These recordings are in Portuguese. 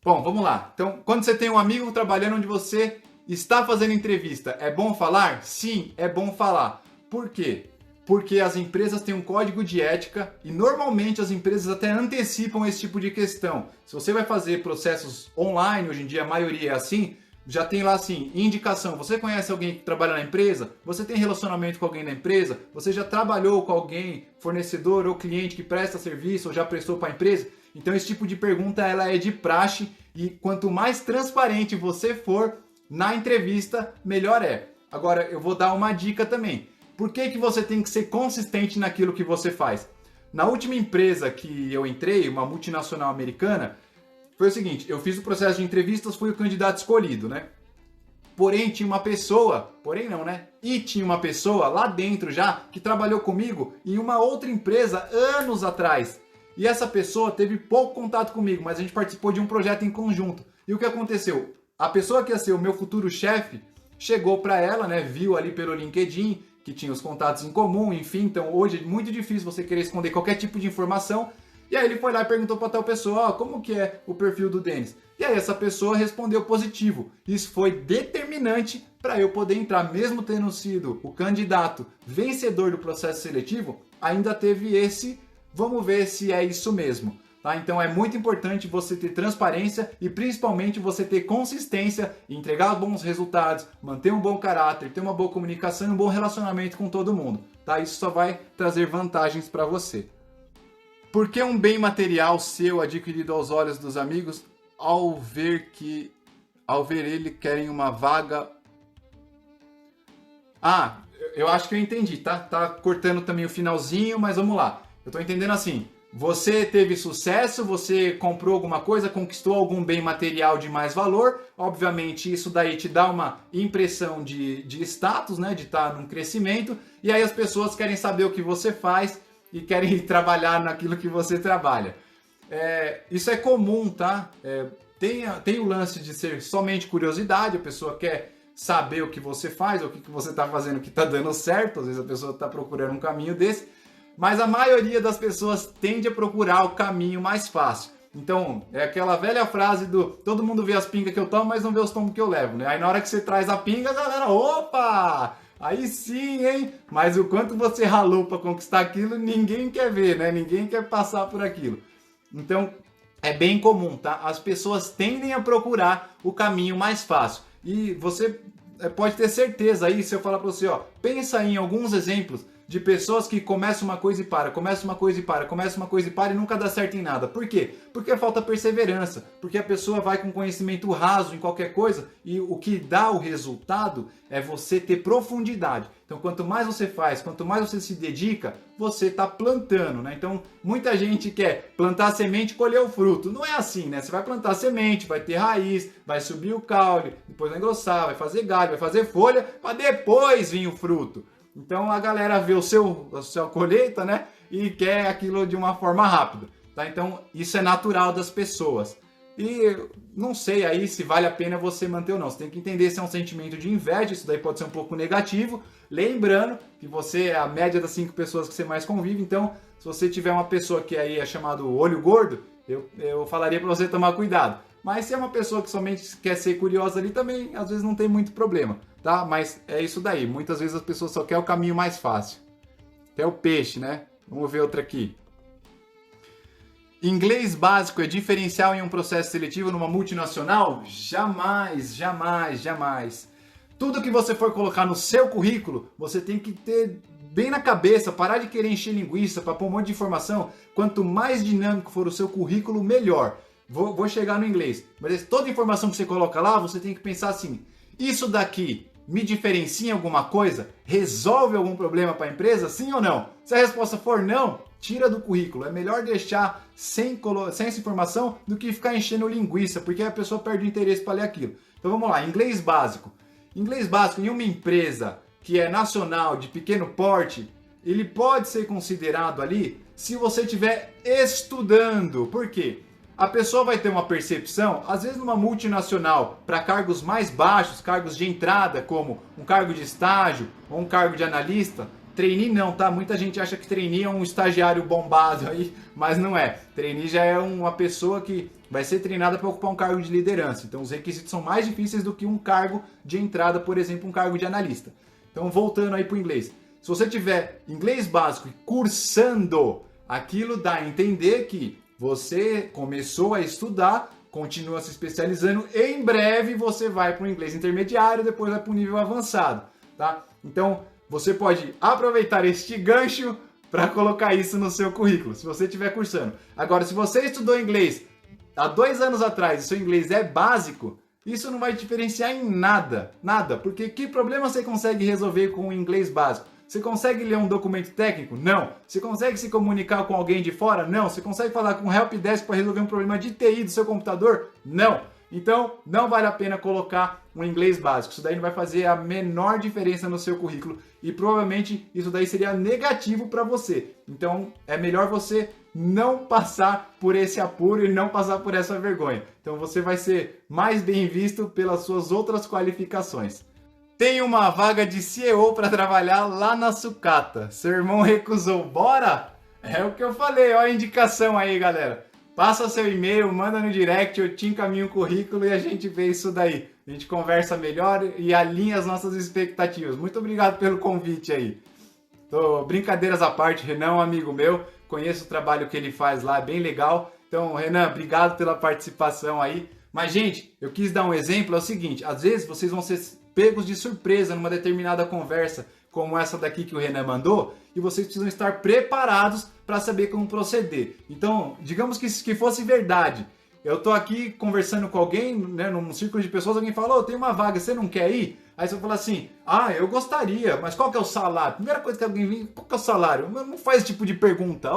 Bom, vamos lá. Então, quando você tem um amigo trabalhando onde você está fazendo entrevista, é bom falar? Sim, é bom falar. Por quê? Porque as empresas têm um código de ética e normalmente as empresas até antecipam esse tipo de questão. Se você vai fazer processos online, hoje em dia a maioria é assim, já tem lá assim, indicação, você conhece alguém que trabalha na empresa? Você tem relacionamento com alguém na empresa? Você já trabalhou com alguém, fornecedor ou cliente que presta serviço ou já prestou para a empresa? Então esse tipo de pergunta ela é de praxe e quanto mais transparente você for na entrevista, melhor é. Agora eu vou dar uma dica também. Por que você tem que ser consistente naquilo que você faz? Na última empresa que eu entrei, uma multinacional americana, foi o seguinte, eu fiz o processo de entrevistas, fui o candidato escolhido, né? Porém, tinha uma pessoa, porém não, né? E tinha uma pessoa lá dentro já que trabalhou comigo em uma outra empresa anos atrás. E essa pessoa teve pouco contato comigo, mas a gente participou de um projeto em conjunto. E o que aconteceu? A pessoa que ia ser o meu futuro chefe chegou para ela, né? Viu ali pelo LinkedIn que tinha os contatos em comum, enfim. Então hoje é muito difícil você querer esconder qualquer tipo de informação. E aí ele foi lá e perguntou para tal pessoa, como que é o perfil do Denis? E aí essa pessoa respondeu positivo. Isso foi determinante para eu poder entrar, mesmo tendo sido o candidato vencedor do processo seletivo, ainda teve esse, vamos ver se é isso mesmo. Tá? Então é muito importante você ter transparência e principalmente você ter consistência, entregar bons resultados, manter um bom caráter, ter uma boa comunicação e um bom relacionamento com todo mundo. Tá? Isso só vai trazer vantagens para você. Por que um bem material seu adquirido aos olhos dos amigos, ao ver ele querem uma vaga... Ah, eu acho que eu entendi, tá? Tá cortando também o finalzinho, mas vamos lá. Eu tô entendendo assim, você teve sucesso, você comprou alguma coisa, conquistou algum bem material de mais valor, obviamente isso daí te dá uma impressão de status, né? De estar num crescimento, e aí as pessoas querem saber o que você faz, e querem trabalhar naquilo que você trabalha. Isso é comum, tá? Tem o lance de ser somente curiosidade, a pessoa quer saber o que você faz, o que você está fazendo que está dando certo, às vezes a pessoa está procurando um caminho desse, mas a maioria das pessoas tende a procurar o caminho mais fácil. Então, é aquela velha frase do todo mundo vê as pingas que eu tomo, mas não vê os tombos que eu levo, né? Aí na hora que você traz a pinga, a galera, opa! Aí sim, hein? Mas o quanto você ralou para conquistar aquilo, ninguém quer ver, né? Ninguém quer passar por aquilo. Então, é bem comum, tá? As pessoas tendem a procurar o caminho mais fácil. E você pode ter certeza aí, se eu falar para você, ó, pensa em alguns exemplos de pessoas que começam uma coisa e para, começam uma coisa e para, começam uma coisa e para e nunca dá certo em nada. Por quê? Porque falta perseverança, porque a pessoa vai com conhecimento raso em qualquer coisa e o que dá o resultado é você ter profundidade. Então, quanto mais você faz, quanto mais você se dedica, você está plantando, né? Então, muita gente quer plantar semente e colher o fruto. Não é assim, né? Você vai plantar semente, vai ter raiz, vai subir o caule, depois vai engrossar, vai fazer galho, vai fazer folha, para depois vir o fruto. Então a galera vê a sua colheita, né? E quer aquilo de uma forma rápida. Tá? Então isso é natural das pessoas. E não sei aí se vale a pena você manter ou não. Você tem que entender se é um sentimento de inveja, isso daí pode ser um pouco negativo. Lembrando que você é a média das 5 pessoas que você mais convive. Então, se você tiver uma pessoa que aí é chamado olho gordo, eu falaria para você tomar cuidado. Mas se é uma pessoa que somente quer ser curiosa ali também, às vezes não tem muito problema, tá? Mas é isso daí, muitas vezes as pessoas só querem o caminho mais fácil. Até o peixe, né? Vamos ver outra aqui. Inglês básico é diferencial em um processo seletivo numa multinacional? Jamais, jamais, jamais. Tudo que você for colocar no seu currículo, você tem que ter bem na cabeça, parar de querer encher linguiça para pôr um monte de informação. Quanto mais dinâmico for o seu currículo, melhor. Vou chegar no inglês, mas toda informação que você coloca lá, você tem que pensar assim, isso daqui me diferencia em alguma coisa? Resolve algum problema para a empresa? Sim ou não? Se a resposta for não, tira do currículo. É melhor deixar sem essa informação do que ficar enchendo linguiça, porque a pessoa perde o interesse para ler aquilo. Então vamos lá, inglês básico. Inglês básico em uma empresa que é nacional, de pequeno porte, ele pode ser considerado ali se você estiver estudando. Por quê? A pessoa vai ter uma percepção, às vezes numa multinacional, para cargos mais baixos, cargos de entrada, como um cargo de estágio ou um cargo de analista. Trainee não, tá? Muita gente acha que trainee é um estagiário bombado aí, mas não é. Trainee já é uma pessoa que vai ser treinada para ocupar um cargo de liderança. Então os requisitos são mais difíceis do que um cargo de entrada, por exemplo, um cargo de analista. Então voltando aí para o inglês. Se você tiver inglês básico e cursando, aquilo dá a entender que você começou a estudar, continua se especializando, e em breve você vai para o inglês intermediário, depois vai para o nível avançado, tá? Então você pode aproveitar este gancho para colocar isso no seu currículo, se você estiver cursando. Agora, se você estudou inglês há 2 anos atrás e seu inglês é básico, isso não vai diferenciar em nada, nada, porque que problema você consegue resolver com o inglês básico? Você consegue ler um documento técnico? Não. Você consegue se comunicar com alguém de fora? Não. Você consegue falar com o helpdesk para resolver um problema de TI do seu computador? Não. Então, não vale a pena colocar um inglês básico. Isso daí não vai fazer a menor diferença no seu currículo e provavelmente isso daí seria negativo para você. Então, é melhor você não passar por esse apuro e não passar por essa vergonha. Então, você vai ser mais bem visto pelas suas outras qualificações. Tem uma vaga de CEO para trabalhar lá na sucata. Seu irmão recusou. Bora? É o que eu falei, ó a indicação aí, galera. Passa seu e-mail, manda no direct, eu te encaminho o currículo e a gente vê isso daí. A gente conversa melhor e alinha as nossas expectativas. Muito obrigado pelo convite aí. Brincadeiras à parte, Renan é um amigo meu, conheço o trabalho que ele faz lá, é bem legal. Então, Renan, obrigado pela participação aí. Mas, gente, eu quis dar um exemplo, é o seguinte, às vezes vocês vão ser pegos de surpresa numa determinada conversa, como essa daqui que o Renan mandou, e vocês precisam estar preparados para saber como proceder. Então, digamos que fosse verdade. Eu tô aqui conversando com alguém, né, num círculo de pessoas, alguém fala, tem uma vaga, você não quer ir? Aí você fala assim, eu gostaria, mas qual que é o salário? Primeira coisa que alguém vem, qual que é o salário? Não faz esse tipo de pergunta,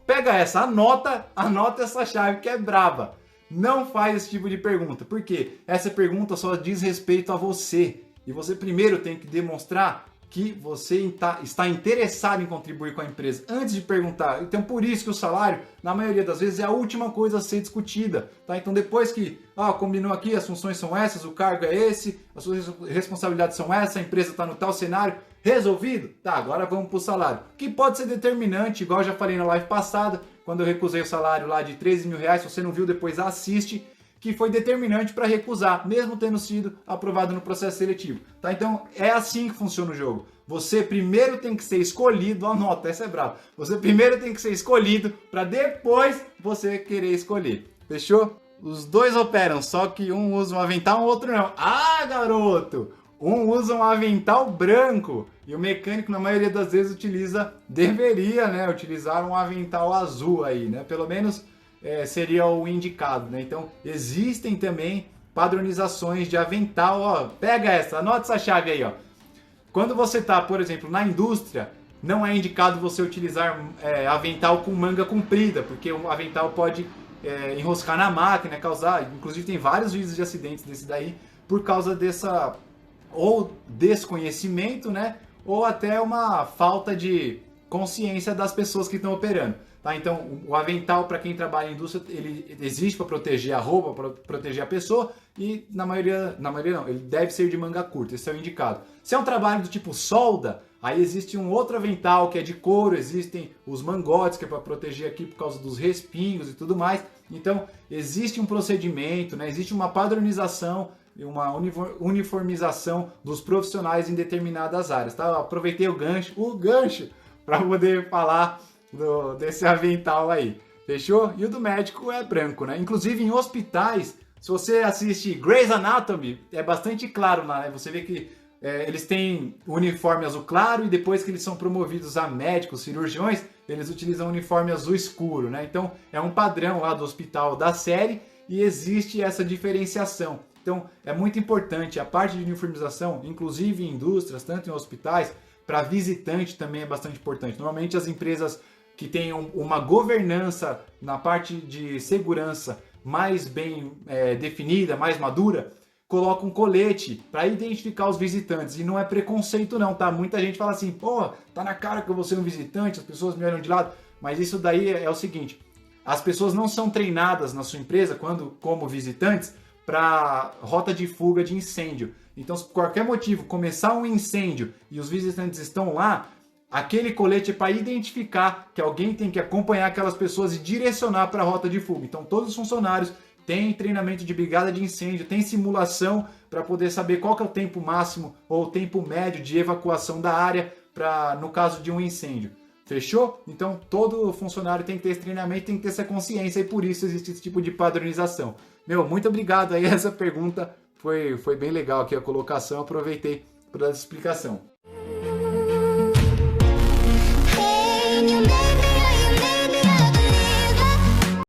pega essa, anota essa chave que é braba. Não faz esse tipo de pergunta, porque essa pergunta só diz respeito a você. E você primeiro tem que demonstrar que você está interessado em contribuir com a empresa antes de perguntar. Então, por isso que o salário, na maioria das vezes, é a última coisa a ser discutida. Tá? Então, depois que combinou aqui, as funções são essas, o cargo é esse, as suas responsabilidades são essas, a empresa está no tal cenário, resolvido? Tá, agora vamos para o salário. Que pode ser determinante, igual eu já falei na live passada, quando eu recusei o salário lá de 13 mil reais, se você não viu, depois assiste, que foi determinante para recusar, mesmo tendo sido aprovado no processo seletivo. Tá? Então, é assim que funciona o jogo. Você primeiro tem que ser escolhido, anota, essa é brava. Você primeiro tem que ser escolhido para depois você querer escolher. Fechou? Os dois operam, só que um usa um avental, o outro não. Ah, garoto! Um usa um avental branco e o mecânico, na maioria das vezes, deveria, né, utilizar um avental azul aí, né? Pelo menos seria o indicado, né? Então, existem também padronizações de avental, pega essa, anota essa chave aí, Quando você está, por exemplo, na indústria, não é indicado você utilizar avental com manga comprida, porque o avental pode enroscar na máquina, causar, inclusive tem vários vídeos de acidentes desse daí, por causa dessa, ou desconhecimento, né? Ou até uma falta de consciência das pessoas que estão operando. Tá? Então, o avental, para quem trabalha em indústria, ele existe para proteger a roupa, para proteger a pessoa, e na maioria não, ele deve ser de manga curta, esse é o indicado. Se é um trabalho do tipo solda, aí existe um outro avental que é de couro, existem os mangotes, que é para proteger aqui por causa dos respingos e tudo mais. Então, existe um procedimento, né? Existe uma padronização, uma uniformização dos profissionais em determinadas áreas. Tá? Eu aproveitei o gancho para poder falar desse avental aí, fechou? E o do médico é branco, né? Inclusive em hospitais, se você assiste Grey's Anatomy, é bastante claro lá, né? Você vê que eles têm uniforme azul claro e depois que eles são promovidos a médicos, cirurgiões, eles utilizam uniforme azul escuro, né? Então é um padrão lá do hospital da série e existe essa diferenciação. Então é muito importante a parte de uniformização, inclusive em indústrias, tanto em hospitais, para visitante também é bastante importante. Normalmente as empresas que têm uma governança na parte de segurança mais bem definida, mais madura, colocam um colete para identificar os visitantes. E não é preconceito não, tá? Muita gente fala assim, tá na cara que eu vou ser um visitante, as pessoas me olham de lado. Mas isso daí é o seguinte, as pessoas não são treinadas na sua empresa, como visitantes, para rota de fuga de incêndio. Então, se por qualquer motivo começar um incêndio e os visitantes estão lá, aquele colete é para identificar que alguém tem que acompanhar aquelas pessoas e direcionar para a rota de fuga. Então, todos os funcionários tem treinamento de brigada de incêndio, tem simulação para poder saber qual que é o tempo máximo ou o tempo médio de evacuação da área no caso de um incêndio. Fechou? Então todo funcionário tem que ter esse treinamento, tem que ter essa consciência e por isso existe esse tipo de padronização. Muito obrigado aí, essa pergunta foi bem legal aqui a colocação, aproveitei para dar essa explicação.